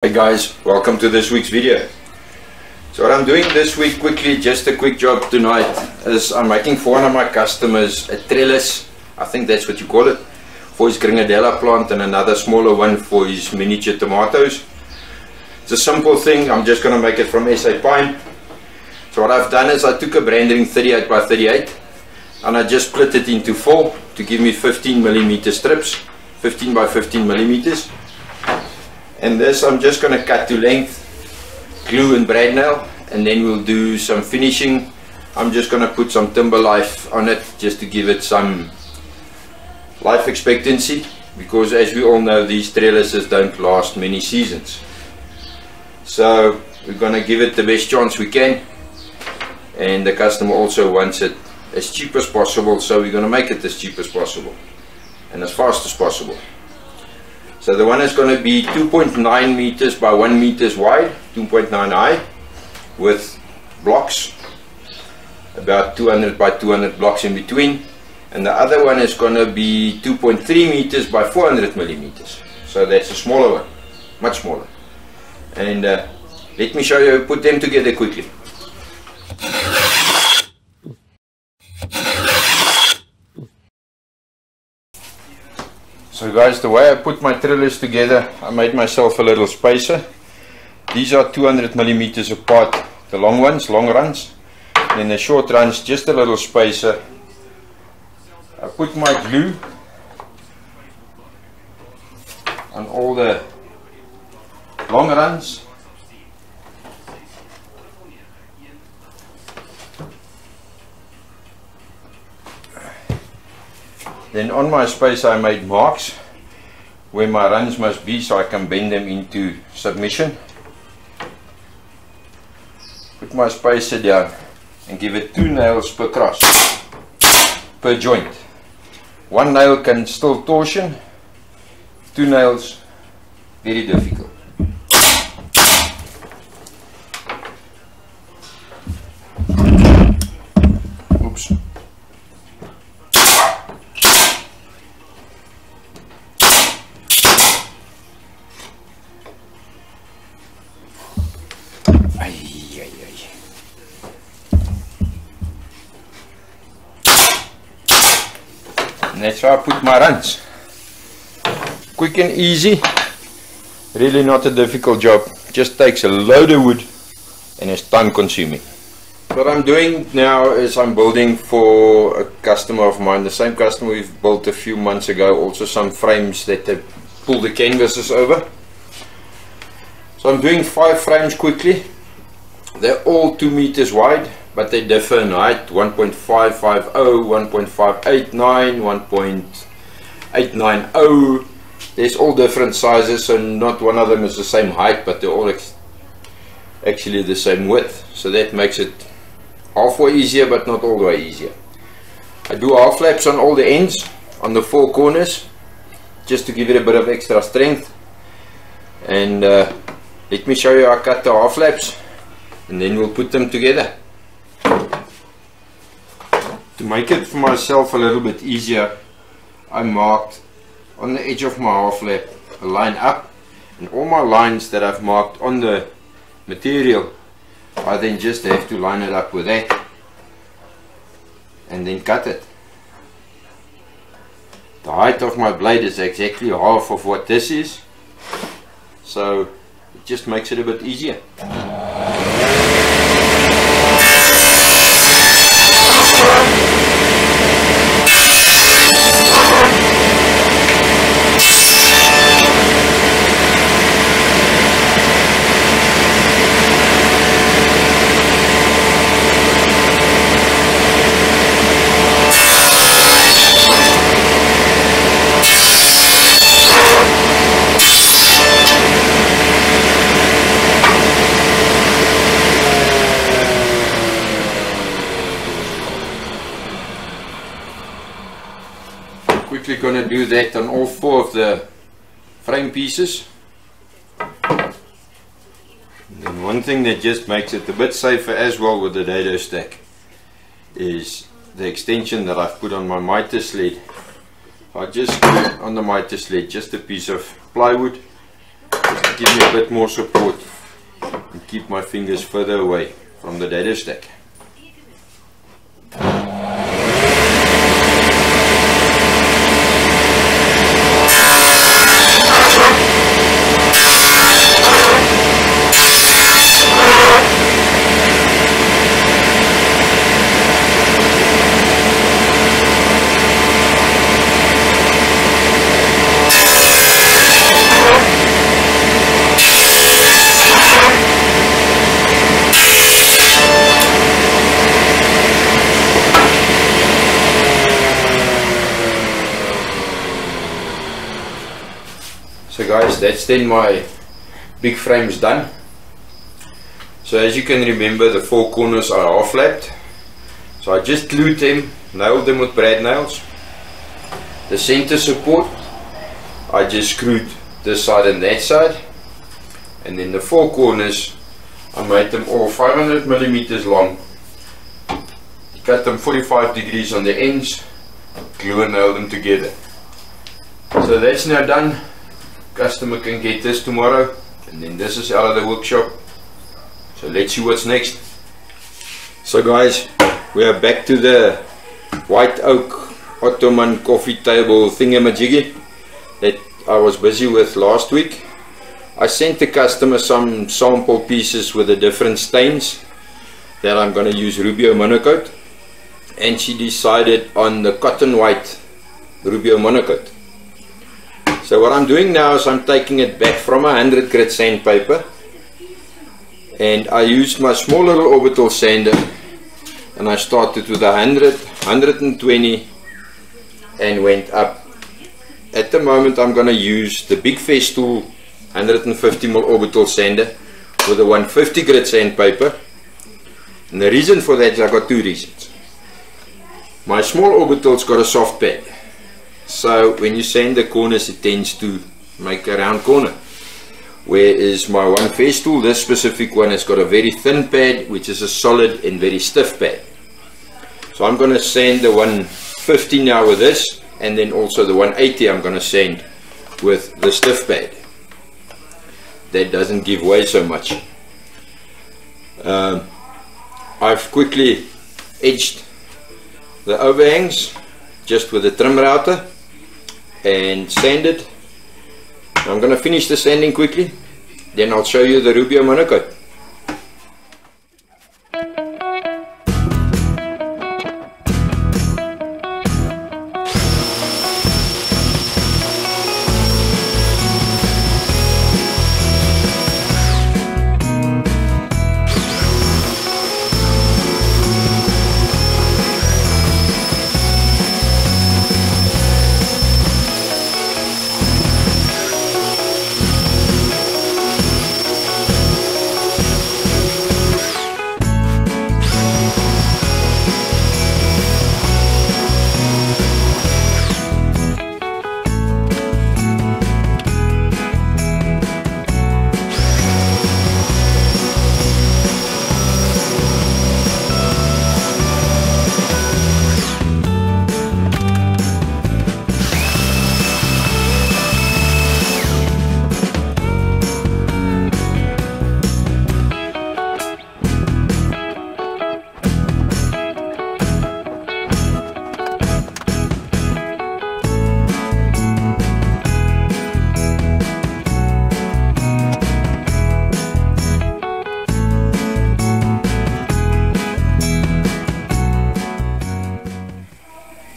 Hey guys, welcome to this week's video. So what I'm doing this week, quickly, just a quick job tonight, is I'm making for one of my customers a trellis, I think that's what you call it, for his grenadella plant, and another smaller one for his miniature tomatoes. It's a simple thing. I'm just going to make it from SA pine. So what I've done is I took a brand ring 38 by 38 and I just split it into 4 to give me 15mm strips, 15 by 15 millimeters. And this I'm just going to cut to length, glue and brad nail, and then we'll do some finishing. I'm just going to put some timber life on it just to give it some life expectancy, because as we all know, these trellises don't last many seasons. So we're going to give it the best chance we can, and the customer also wants it as cheap as possible, so we're going to make it as cheap as possible and as fast as possible. So the one is going to be 2.9 meters by 1 meters wide, 2.9 high, with blocks, about 200 by 200 blocks in between. And the other one is going to be 2.3 meters by 400 millimeters. So that's a smaller one, much smaller. And let me show you, put them together quickly. So guys, the way I put my trellis together, I made myself a little spacer. These are 200 millimeters apart, the long ones, long runs. And then the short runs, just a little spacer. I put my glue on all the long runs. Then on my spacer I made marks where my runs must be, so I can bend them into submission. Put my spacer down and give it 2 nails per cross, per joint. 1 nail can still torsion, 2 nails very difficult. Oops. And that's how I put my runs. Quick and easy, really not a difficult job, just takes a load of wood and it's time consuming. What I'm doing now is I'm building for a customer of mine, the same customer we've built a few months ago, also some frames that they pull the canvases over. So I'm doing 5 frames quickly. They're all 2 meters wide, but they differ in height, 1.550, 1.589, 1.890. There's all different sizes, so not one of them is the same height, but they're all actually the same width. So that makes it halfway easier, but not all the way easier. I do half flaps on all the ends, on the 4 corners, just to give it a bit of extra strength. And let me show you how I cut the half flaps, and then we'll put them together. To make it for myself a little bit easier, I marked on the edge of my half flap a line up, and all my lines that I've marked on the material, I then just have to line it up with that and then cut it. The height of my blade is exactly half of what this is, so it just makes it a bit easier. Quickly going to do that on all 4 of the frame pieces. And one thing that just makes it a bit safer as well with the Dado stack is the extension that I've put on my miter sled. I just put on the miter sled just a piece of plywood give me a bit more support and keep my fingers further away from the dado stack. So guys, that's then my big frames done. So as you can remember, the four corners are half flapped. So I just glued them, nailed them with brad nails. The center support, I just screwed this side and that side. And then the four corners, I made them all 500 millimeters long. Cut them 45 degrees on the ends, glue and nail them together. So that's now done. Customer can get this tomorrow, and then this is out of the workshop. So let's see what's next. So guys, we are back to the white oak Ottoman coffee table thingamajiggy that I was busy with last week. I sent the customer some sample pieces with the different stains that I'm going to use Rubio monocoat, and she decided on the cotton white Rubio monocoat. So what I'm doing now is I'm taking it back from a 100 grit sandpaper, and I used my small little orbital sander, and I started with 100, 120 and went up. At the moment I'm going to use the big Festool 150mm orbital sander with a 150 grit sandpaper, and the reason for that is I got two reasons. My small orbital's got a soft pad. So when you sand the corners, it tends to make a round corner. Whereas my one Festool, this specific one, has got a very thin pad, which is a solid and very stiff pad. So I'm going to sand the 150 now with this, and then also the 180 I'm going to sand with the stiff pad. That doesn't give way so much. I've quickly edged the overhangs just with a trim router and sanded. I'm going to finish the sanding quickly, then I'll show you the Rubio monocoat.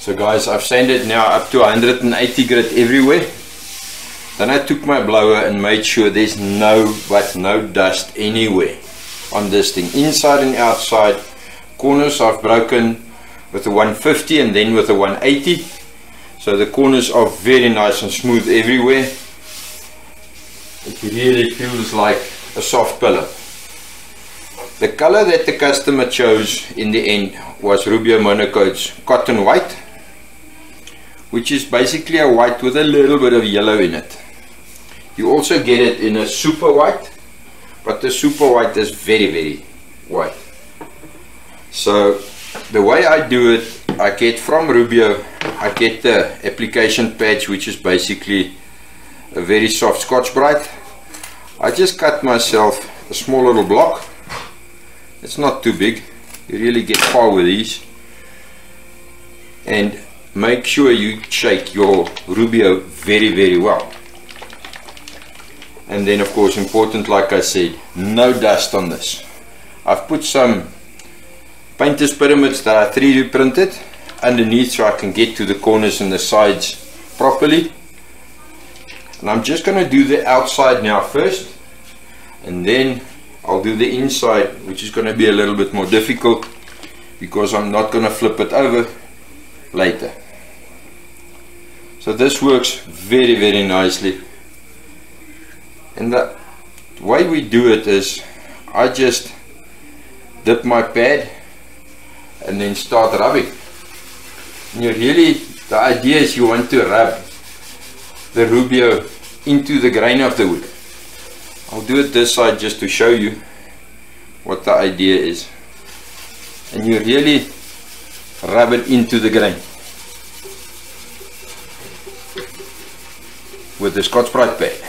So guys, I've sanded now up to 180 grit everywhere. Then I took my blower and made sure there's no dust anywhere on this thing, inside and outside. Corners I've broken with a 150 and then with a 180, so the corners are very nice and smooth everywhere. It really feels like a soft pillow. The color that the customer chose in the end was Rubio monocoat's cotton white, which is basically a white with a little bit of yellow in it. You also get it in a super white, but the super white is very white. So the way I do it, I get from Rubio, I get the application patch, which is basically a very soft Scotch Brite. I just cut myself a small little block. It's not too big, you really get far with these. And make sure you shake your Rubio very well. And then of course important, like I said, no dust on this. I've put some painter's pyramids that I 3D printed underneath so I can get to the corners and the sides properly. And I'm just going to do the outside now first, and then I'll do the inside, which is going to be a little bit more difficult because I'm not going to flip it over later. So this works very nicely. And the way we do it is I just dip my pad and then start rubbing. And the idea is you want to rub the Rubio into the grain of the wood. I'll do it this side just to show you what the idea is. And you really rub it into the grain with the Scotch-Brite pad.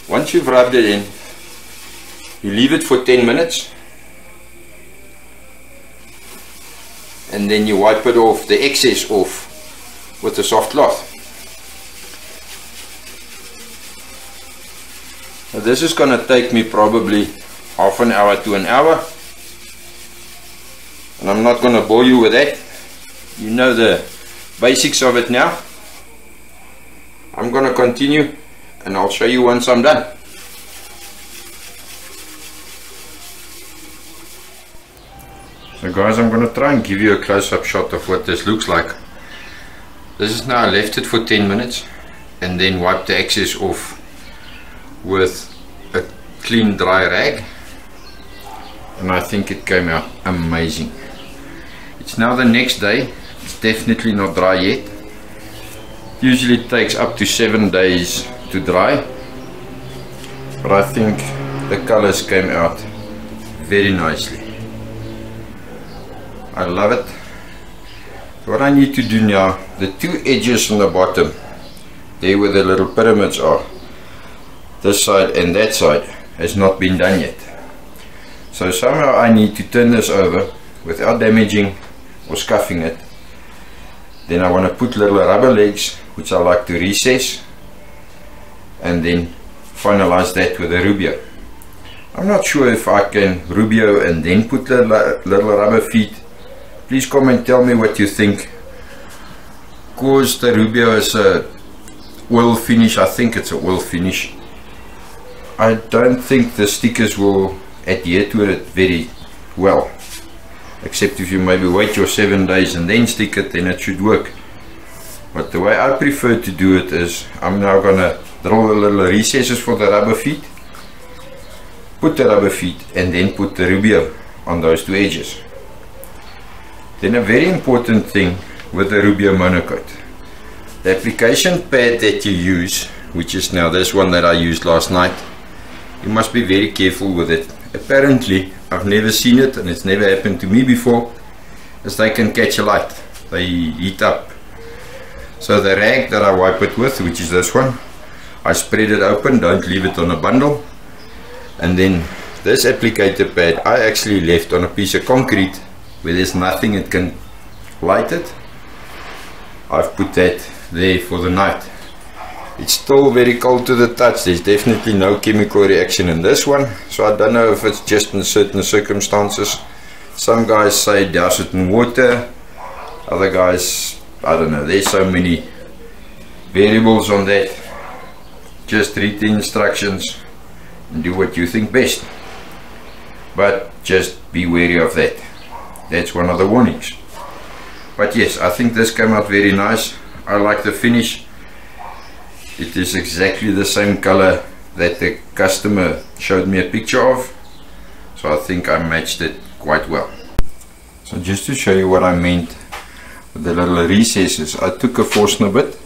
Once you've rubbed it in, you leave it for 10 minutes and then you wipe it off, the excess off, with a soft cloth. Now this is going to take me probably half an hour to an hour, and I'm not going to bore you with that. You know the basics of it now. I'm going to continue and I'll show you once I'm done. So guys, I'm going to try and give you a close-up shot of what this looks like. This is now, I left it for 10 minutes and then wiped the excess off with a clean dry rag, and I think it came out amazing. It's now the next day. It's definitely not dry yet. Usually it takes up to 7 days to dry, but I think the colors came out very nicely. I love it. So what I need to do now, the two edges on the bottom, there where the little pyramids are, this side and that side, has not been done yet. So somehow I need to turn this over without damaging or scuffing it. Then I want to put little rubber legs, which I like to recess, and then finalize that with a Rubio. I'm not sure if I can Rubio and then put little rubber feet. Please comment, tell me what you think. Because the Rubio is a oil finish, I think it's an oil finish. I don't think the stickers will adhere to it very well, except if you maybe wait your 7 days and then stick it, then it should work. But the way I prefer to do it is I'm now gonna draw the little recesses for the rubber feet, put the rubber feet, and then put the Rubio on those two edges. Then a very important thing with the Rubio monocoat, the application pad that you use, which is now this one that I used last night, you must be very careful with it. Apparently, I've never seen it and it's never happened to me before, as they can catch a light, they heat up. So the rag that I wipe it with, which is this one, I spread it open, don't leave it on a bundle. And then this applicator pad I actually left on a piece of concrete where there's nothing it can light it. I've put that there for the night. It's still very cold to the touch. There's definitely no chemical reaction in this one, so I don't know if it's just in certain circumstances. Some guys say douse it in water, other guys, I don't know, there's so many variables on that. Just read the instructions and do what you think best, but just be wary of that. That's one of the warnings. But yes, I think this came out very nice. I like the finish. It is exactly the same color that the customer showed me a picture of, so I think I matched it quite well. So just to show you what I meant with the little recesses, I took a Forstner bit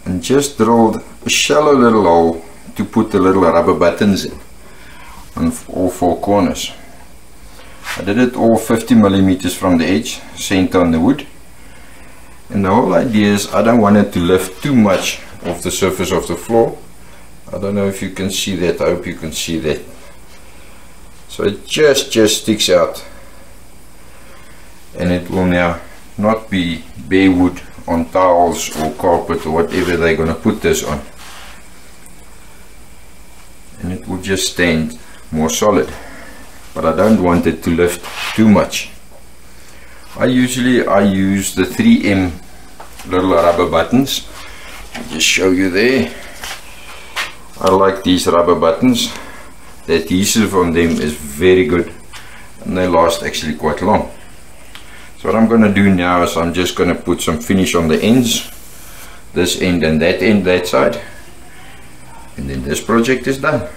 and just drilled a shallow little hole to put the little rubber buttons in on all four corners. I did it all 50 millimeters from the edge, center on the wood, and the whole idea is I don't want it to lift too much off the surface of the floor. I don't know if you can see that. I hope you can see that. So it just sticks out, and it will now not be bare wood on tiles or carpet or whatever they're going to put this on, and it will just stand more solid. But I don't want it to lift too much. I usually use the 3M little rubber buttons. I'll just show you there. I like these rubber buttons. The adhesive on them is very good, and they last actually quite long. So what I'm going to do now is I'm just going to put some finish on the ends, this end and that end, that side, and then this project is done.